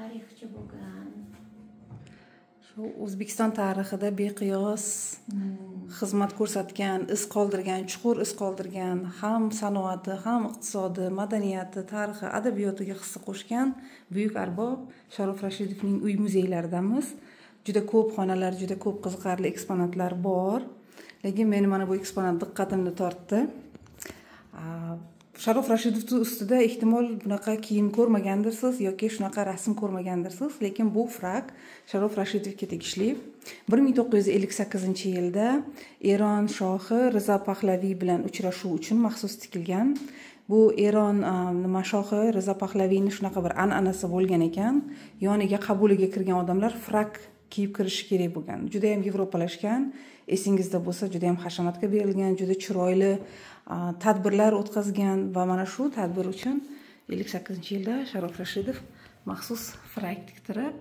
tarixchi bo'lgan. Shu O'zbekiston tarixida beqiyos xizmat ko'rsatgan, iz qoldirgan, chuqur iz qoldirgan, ham sanoati, ham iqtisodi, madaniyati, tarixi, adabiyotiga hissa qo'shgan buyuk arbob Sharof Rashidovning uy muzeylaridamiz. Juda ko'p xonalar, juda ko'p qiziqarli eksponatlar bor. Lekin meni mana bu eksponat diqqatimni tortdi. Sharof Rashidov ustida ehtimol bunaqa kiyim ko'rmagandirsiz yoki shunaqa rasm ko'rmagandirsiz, lekin bu frak Sharof Rashidovga tegishli. 1958-yilda Eron shohi Rizo Pahlaviy bilan uchrashuv uchun maxsus tikilgan. Bu Eron shohi Rizo Pahlaviyning shunaqa bir an'anasi bo'lgan ekan, yoniga qabuliga kirgan odamlar frak kiyib kirishi kerak bo'lgan. Juda ham yevropalashgan, esingizda bo'lsa, juda ham hashamatga berilgan, juda chiroyli tadbirlar o'tkazgan va mana shu tadbir uchun 58-yilda Sharof Rashidov maxsus frak tiktirib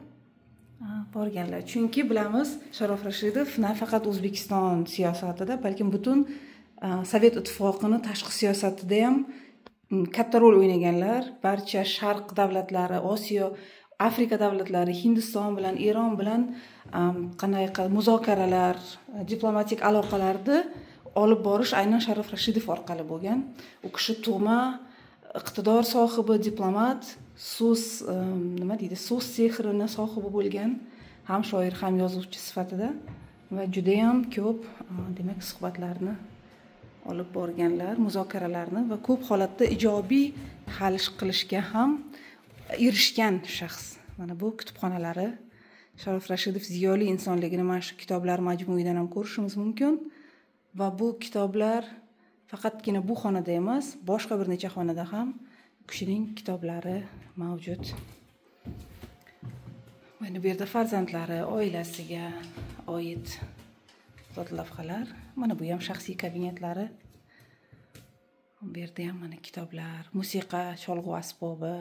borganlar. Chunki bilamiz, Sharof Rashidov nafaqat O'zbekiston siyosatida, balkim butun Sovet ittifoqini tashqi siyosatida ham katta rol o'ynaganlar. Barcha Sharq davlatlari, Osiyo, Afrika davlatlari, Hindiston bilan, Eron bilan qanaqa muzokaralar, diplomatik aloqalarni olib borish aynan Sharof Rashidov orqali bo'lgan. U kishi tug'ma iqtidor sohibi, diplomat, so'z sehrini sohibi bo'lgan, ham shoir, ham yozuvchi sifatida va juda ham ko'p demak suhbatlarni olib borganlar, muzokaralarni va ko'p holatda ijobiy hal qilishga ham erishgan shaxs. Mana bu kutubxonalari Sharof Rashidov ziyoli insonligini mana shu kitoblar majmuidan ham ko'rishimiz mumkin. Va bu kitoblar faqatgina bu xonada emas, boshqa bir necha xonada ham kishining kitoblari mavjud. Mana bu yerda farzandlari, oilasiga oid lavhalar. Mana bu ham shaxsiy kabinetlari. Bu yerda ham mana kitoblar, musiqa, cholg'u asbobi.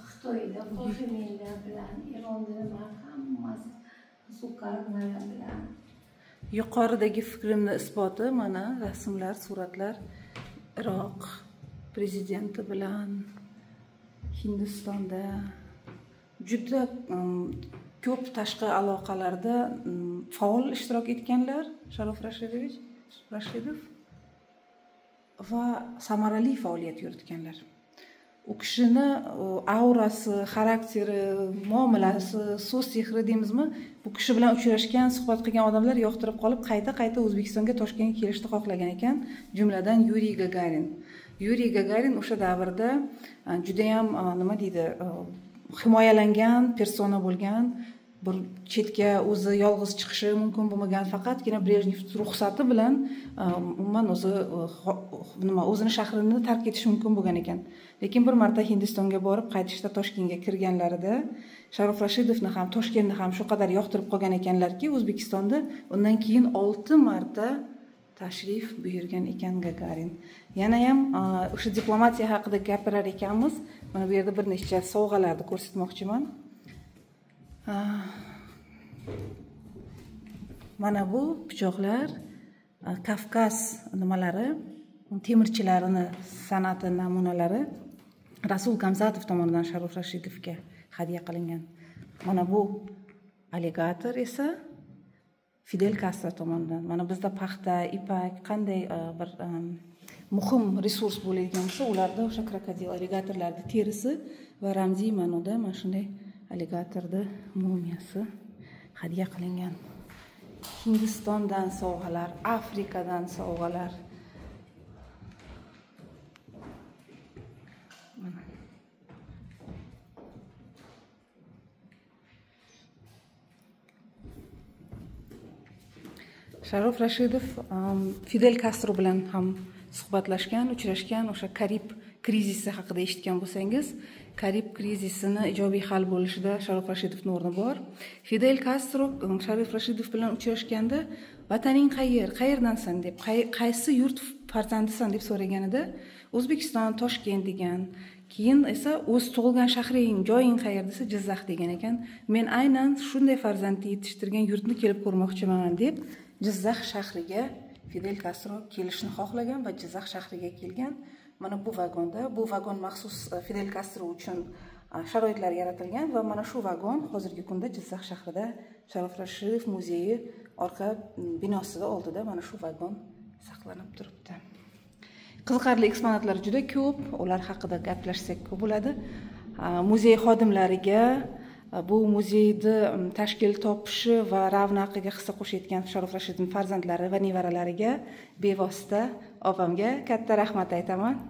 Xitoyda qo'shimchalar bilan, Eronda hammasi qiziqarli bilan. Yuqoridagi fikrimni isboti mana rasmlar, suratlar Iroq prezidenti bilan Hindistonda juda ko'p tashqi aloqalarda faol ishtirok etganlar Sharof Rashidov va samarali faoliyat yuritganlar. U kishini aurasi, xarakteri, muomalasi, so'z sehri deymizmi, bu kishi bilan uchrashgan, suhbat qilgan odamlar yoqtirib qolib, qayta O'zbekistonga, Toshkentga kelishni xohlagan ekan, jumladan Yuriy Gagarin. Yuriy Gagarin o'sha davrda juda ham himoyalangan persona bo'lgan, bir chetga o'zi yolg'iz chiqishi mumkin bo'lmagan, faqatgina Brejnev ruxsati bilan umuman o'zini shahrini tark etishi mumkin bo'lgan ekan. Lekin bir marta Hindistonga borib, qaytishda Toshkentga kirganlarida Sharof Rashidovni ham, Toshkentni ham shu qadar yoqtirib qolgan ekanlarki, O'zbekistonda undan keyin 6 marta tashrif buyurgan ekan Gagarin. Yana ham o'sha diplomatiya haqida gapirar ekanmiz. Mana bu yerda bir nechta sovg'alarni ko'rsatmoqchiman. Mana bu pichoqlar Kavkaz nimalari, temirchilarini san'ati namunalari Rasul Gamzatov tomonidan Sharof Rashidovga hadya qilingan. Mana bu alligator esa Fidel Castro tomonidan. Mana bizda paxta, ipak qanday bir muhim resurs bo'ladigan bo'lsa, ularda o'sha krokodil, alligatorlarning terisi va ramziy ma'noda mana shunday alligatorning mumiyasi hadya qilingan. Hindistondan sovg'alar, Afrikadan sovg'alar. Sharof Rashidov Fidel Castro bilan ham suhbatlashgan, uchrashgan. O'sha Karib krizisi haqida eshitgan bo'lsangiz, Karib krizisini ijobiy hal bo'lishida Sharof Rashidovning o'rni bor. Fidel Castro Sharof Rashidov bilan uchrashganda "Vataning qayerdansan?" deb, "Qaysi yurt farzandisan?" deb so'raganida O'zbekiston, Toshkent degan. Keyin esa o'z tug'ilgan shahring, joying qayer desa Jizzax degan ekan. Men aynan shunday farzandni yetishtirgan yurtni kelib ko'rmoqchiman deb Jizzax shahriga Fidel Castro kelishni xohlagan va Jizzax shahriga kelgan. mana bu vagonda. Bu vagon maxsus Fidel Castro uchun sharoitlar yaratilgan va mana shu vagon hozirgi kunda Jizzax shahrida Sharof Rashidov muzeyi orqa binosida oldida mana shu vagon saqlanib turibdi. Qiziqarli eksponatlar juda ko'p, ular haqida gaplashsak ko'p bo'ladi. Muzey xodimlariga bu muzeyni tashkil topishi va ravnaqiga hissa qo'shayotgan Sharof Rashidovning farzandlari va nevaralariga bevosita opamga katta rahmat aytaman.